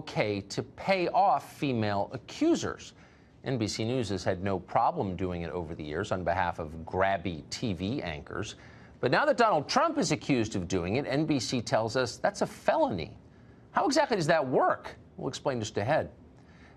okay to pay off female accusers. NBC News has had no problem doing it over the years on behalf of grabby TV anchors. But now that Donald Trump is accused of doing it, NBC tells us that's a felony. How exactly does that work? We'll explain just ahead.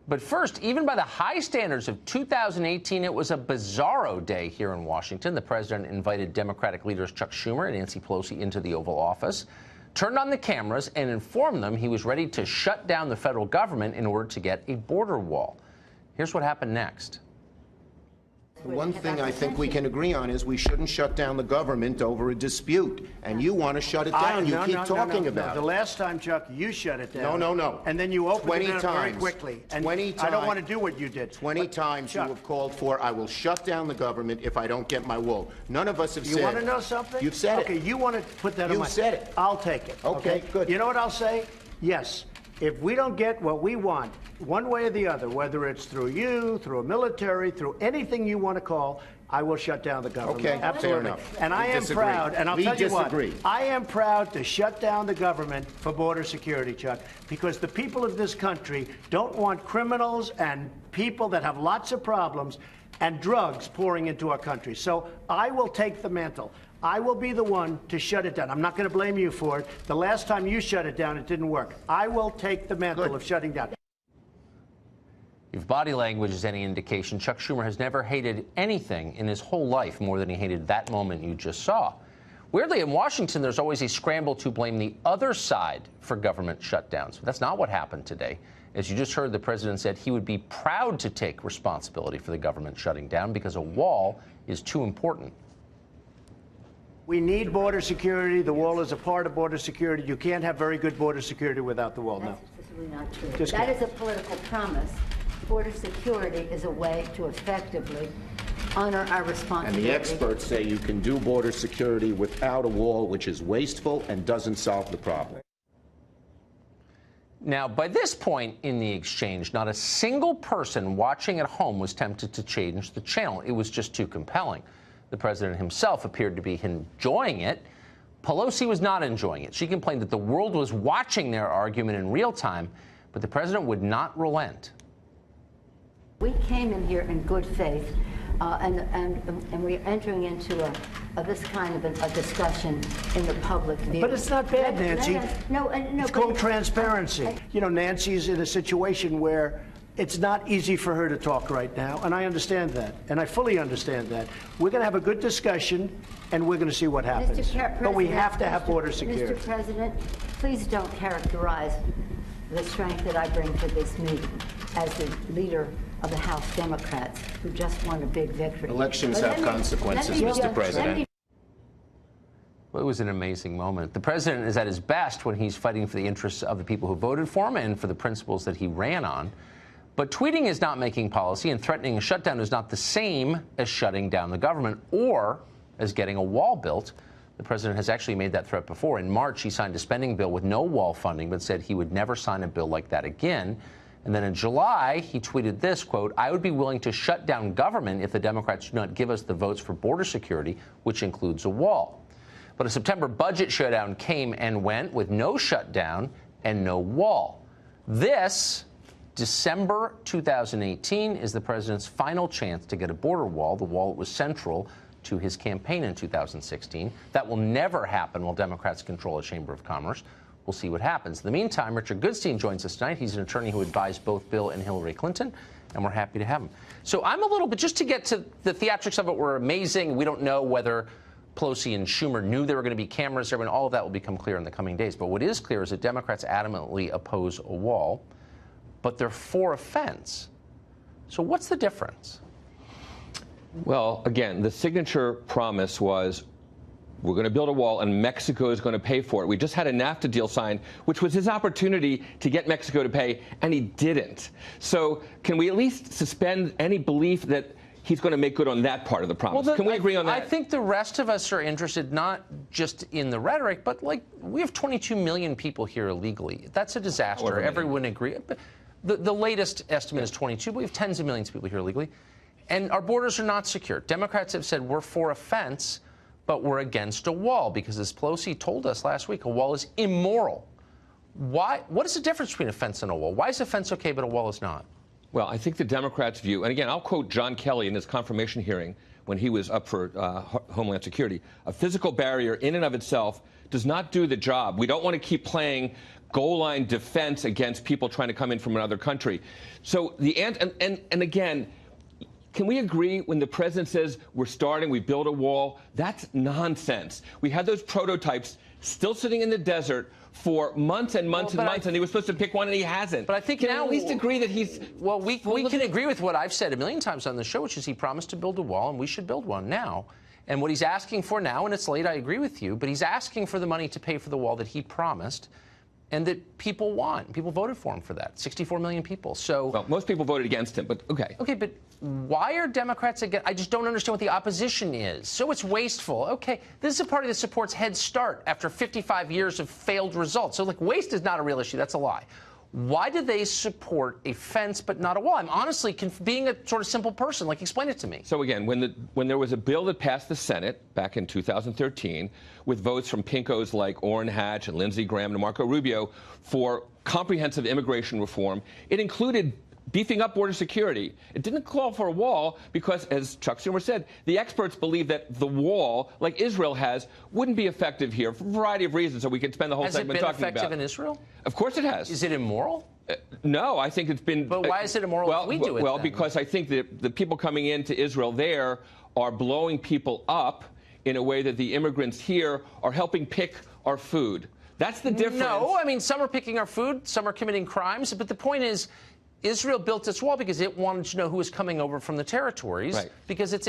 But first, even by the high standards of 2018, it was a bizarro day here in Washington. The president invited Democratic leaders Chuck Schumer and Nancy Pelosi into the Oval Office, turned on the cameras, and informed them he was ready to shut down the federal government in order to get a border wall. Here's what happened next. One thing I think we can agree on is we shouldn't shut down the government over a dispute. And you want to shut it down. You keep talking about it. The last time, Chuck, you shut it down. No. And then you opened it up very quickly. And 20 times. I don't want to do what you did. 20 times you have called for, I will shut down the government if I don't get my wall. None of us have said it. You want to know something? You've said it. Okay, you want to put that on my... You've said it. I'll take it. Okay, good. You know what I'll say? Yes. If we don't get what we want, one way or the other, whether it's through you, through a military, through anything you want to call, I will shut down the government. Okay, absolutely. fair enough. And I am proud, and I'll tell you what, I am proud to shut down the government for border security, Chuck, because the people of this country don't want criminals and people that have lots of problems and drugs pouring into our country. So I will take the mantle. I will be the one to shut it down. I'm not going to blame you for it. The last time you shut it down, it didn't work. I will take the mantle of shutting down. If body language is any indication, Chuck Schumer has never hated anything in his whole life more than he hated that moment you just saw. Weirdly, in Washington, there's always a scramble to blame the other side for government shutdowns. But that's not what happened today. As you just heard, the president said he would be proud to take responsibility for the government shutting down because a wall is too important. We need border security. The wall is a part of border security. You can't have very good border security without the wall. That's absolutely not true. That is a political promise. Border security is a way to effectively honor our responsibility. And the experts say you can do border security without a wall, which is wasteful and doesn't solve the problem. Now, by this point in the exchange, not a single person watching at home was tempted to change the channel. It was just too compelling. The president himself appeared to be enjoying it. Pelosi was not enjoying it. She complained that the world was watching their argument in real time, but the president would not relent. We came in here in good faith, and we're entering into this kind of a discussion in the public view. But it's not bad, Nancy. No, it's called transparency. You know, Nancy's in a situation where it's not easy for her to talk right now, and I understand that, and I fully understand that. We're going to have a good discussion, and we're going to see what happens. But we have to have border security. Mr. President, please don't characterize the strength that I bring to this meeting as the leader of the House Democrats who just won a big victory. Elections have consequences, Mr. President. Well, it was an amazing moment. The president is at his best when he's fighting for the interests of the people who voted for him and for the principles that he ran on. But tweeting is not making policy, and threatening a shutdown is not the same as shutting down the government or as getting a wall built. The president has actually made that threat before. In March, he signed a spending bill with no wall funding, but said he would never sign a bill like that again. And then in July, he tweeted this, quote, "I would be willing to shut down government if the Democrats do not give us the votes for border security, which includes a wall." But a September budget shutdown came and went with no shutdown and no wall. This December 2018 is the president's final chance to get a border wall, the wall that was central to his campaign in 2016. That will never happen while Democrats control a Chamber of Commerce. We'll see what happens. In the meantime, Richard Goodstein joins us tonight. He's an attorney who advised both Bill and Hillary Clinton, and we're happy to have him. So I'm a little bit, just to get to the theatrics of it, were amazing. We don't know whether Pelosi and Schumer knew there were going to be cameras there, and all of that will become clear in the coming days. But what is clear is that Democrats adamantly oppose a wall, but they're for a fence. So what's the difference? Well, again, the signature promise was we're going to build a wall and Mexico is going to pay for it. We just had a NAFTA deal signed, which was his opportunity to get Mexico to pay, and he didn't. So can we at least suspend any belief that he's going to make good on that part of the promise? Well, can we agree on that? I think the rest of us are interested not just in the rhetoric, but like we have 22 million people here illegally. That's a disaster. Everyone agrees. The latest estimate is 22, but we have tens of millions of people here illegally. And our borders are not secure. Democrats have said we're for a fence, but we're against a wall because, as Pelosi told us last week, a wall is immoral. Why? What is the difference between a fence and a wall? Why is a fence okay but a wall is not? Well, I think the Democrats' view, and again, I'll quote John Kelly in his confirmation hearing when he was up for Homeland Security, a physical barrier in and of itself does not do the job. We don't want to keep playing goal line defense against people trying to come in from another country. So and again, can we agree when the president says we build a wall? That's nonsense. We had those prototypes still sitting in the desert for months and months and months, and he was supposed to pick one, and he hasn't. But I think can we at least agree that he's... Well, we can agree with what I've said a million times on the show, which is he promised to build a wall, and we should build one now. And what he's asking for now, and it's late, I agree with you, but he's asking for the money to pay for the wall that he promised and that people want. People voted for him for that, 64 million people. So, well, most people voted against him, but okay. Okay, but why are Democrats against? I just don't understand what the opposition is. So it's wasteful. Okay, this is a party that supports Head Start after 55 years of failed results. So, like, waste is not a real issue. That's a lie. Why do they support a fence but not a wall? I'm honestly, being a sort of simple person, like, explain it to me. So again, when there was a bill that passed the Senate back in 2013 with votes from pinkos like Orrin Hatch and Lindsey Graham and Marco Rubio for comprehensive immigration reform, it included beefing up border security. It didn't call for a wall because, as Chuck Schumer said, the experts believe that the wall, like Israel has, wouldn't be effective here for a variety of reasons, so we could spend the whole segment talking about it. Has it been effective in Israel? Of course it has. Is it immoral? No, I think it's been... But why is it immoral if we do it, Well, then? Because I think that the people coming into Israel there are blowing people up in a way that the immigrants here are helping pick our food. That's the difference. No, I mean, some are picking our food, some are committing crimes, but the point is, Israel built its wall because it wanted to know who was coming over from the territories, right, because it's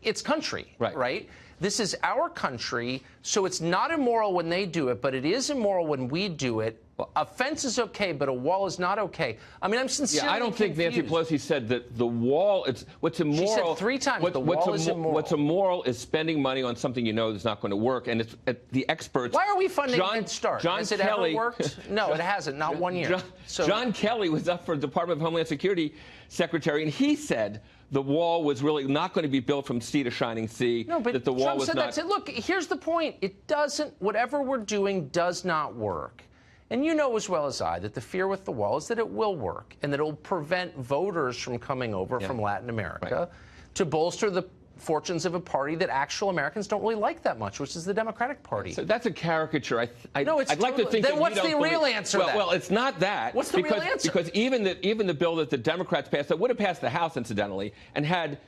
its country, right? This is our country, so it's not immoral when they do it, but it is immoral when we do it. A fence is okay, but a wall is not okay. I mean, I'm sincerely I don't think Nancy Pelosi said that the wall. What's immoral. She said 3 times the wall is immoral. What's immoral is spending money on something you know is not going to work, and it's the experts. Why are we funding Head Start? Has it ever worked? No, it hasn't. Not 1 year. John Kelly was up for Department of Homeland Security Secretary, and he said the wall was really not going to be built from sea to shining sea. No, but that the wall Trump was said not. That. Look, here's the point. It doesn't. Whatever we're doing does not work. And you know as well as I that the fear with the wall is that it will work and that it will prevent voters from coming over from Latin America to bolster the fortunes of a party that actual Americans don't really like that much, which is the Democratic Party. So that's a caricature. No, it's I'd like to think then that what's the real answer? Well, it's not that. What's the real answer? Because even the bill that the Democrats passed, that would have passed the House, incidentally, and had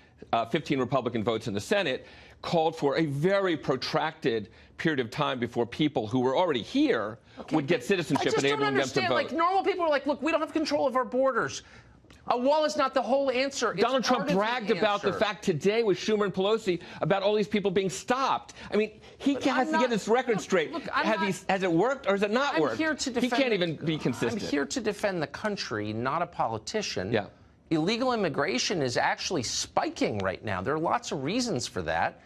15 Republican votes in the Senate, called for a very protracted period of time before people who were already here would get citizenship, enabling them to vote. Like, normal people are like, look, we don't have control of our borders. A wall is not the whole answer. It's Donald Trump bragged about the fact today with Schumer and Pelosi about all these people being stopped. I mean, he has to get his record straight. Look, has it worked or has it not worked? He can't even be consistent. I'm here to defend the country, not a politician. Yeah. Illegal immigration is actually spiking right now. There are lots of reasons for that.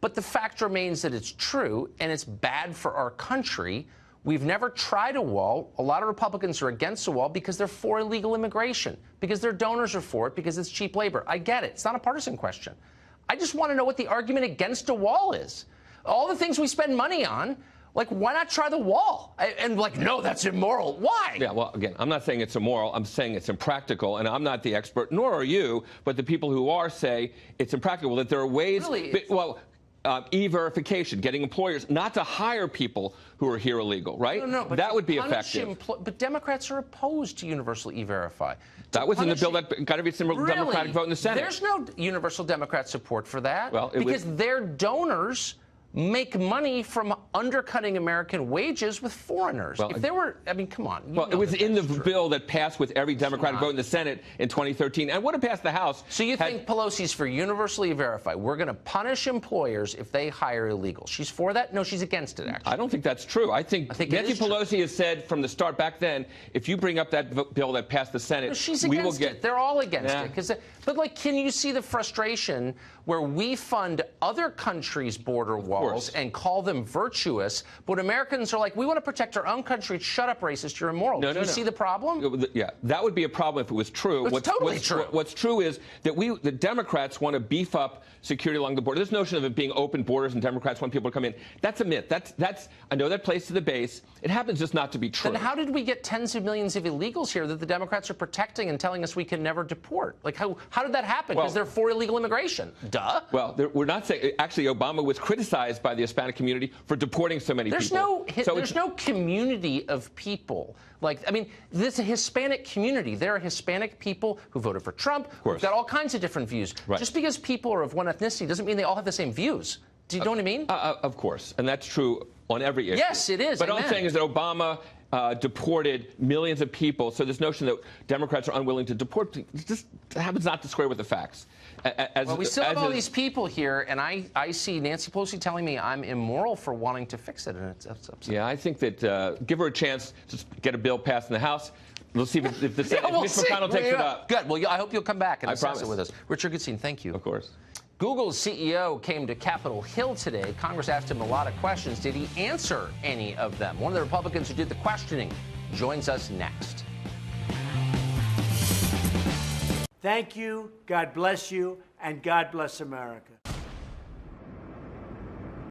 But the fact remains that it's true, and it's bad for our country. We've never tried a wall. A lot of Republicans are against a wall because they're for illegal immigration, because their donors are for it, because it's cheap labor. I get it. It's not a partisan question. I just want to know what the argument against a wall is. All the things we spend money on, like, why not try the wall? And like, no, that's immoral. Why? Yeah, well, again, I'm not saying it's immoral. I'm saying it's impractical, and I'm not the expert, nor are you, but the people who are say it's impractical, that there are ways... Really? E-verification, getting employers not to hire people who are here illegal, right? No, but that would be effective. But Democrats are opposed to universal E-verify. That was in the bill that got every single Democratic vote in the Senate. There's no universal Democrat support for that. Well, because their donors make money from undercutting American wages with foreigners. Well, if they were, I mean, come on. Well, it was in the bill that passed with every Democratic vote in the Senate in 2013 and would have passed the House. So you think Pelosi's for universally verify? We're going to punish employers if they hire illegal. She's for that? No, she's against it, actually. I don't think that's true. I think Nancy Pelosi has said from the start back then, if you bring up that bill that passed the Senate, we will get... They're all against it. But, like, can you see the frustration where we fund other countries' border walls? laws and call them virtuous, but Americans are like, we want to protect our own country. Shut up, racist. You're immoral. Do you see the problem? Yeah, that would be a problem if it was true. It's totally true. What's true is that the Democrats want to beef up security along the border. This notion of it being open borders and Democrats want people to come in, that's a myth. That's I know that plays to the base. It happens just not to be true. Then how did we get tens of millions of illegals here that the Democrats are protecting and telling us we can never deport? Like, how did that happen? Because they're for illegal immigration. Duh. Well, we're not saying. Actually, Obama was criticized by the Hispanic community for deporting so many people. There's no community of people. Like, I mean, this is a Hispanic community. There are Hispanic people who voted for Trump, who've got all kinds of different views. Right. Just because people are of one ethnicity doesn't mean they all have the same views. Do you know what I mean? Of course. And that's true on every issue. Yes, it is. But all I'm saying is that Obama deported millions of people. So this notion that Democrats are unwilling to deport just happens not to square with the facts. Well, we still have all these people here, and I see Nancy Pelosi telling me I'm immoral for wanting to fix it, and it's upsetting. Yeah, I think that give her a chance to get a bill passed in the House. We'll see if the Senate, if Mitch McConnell takes it up. Good. Well, I hope you'll come back and discuss it with us. Richard Goodstein, thank you. Of course. Google's CEO came to Capitol Hill today. Congress asked him a lot of questions. Did he answer any of them? One of the Republicans who did the questioning joins us next. Thank you, God bless you, and God bless America.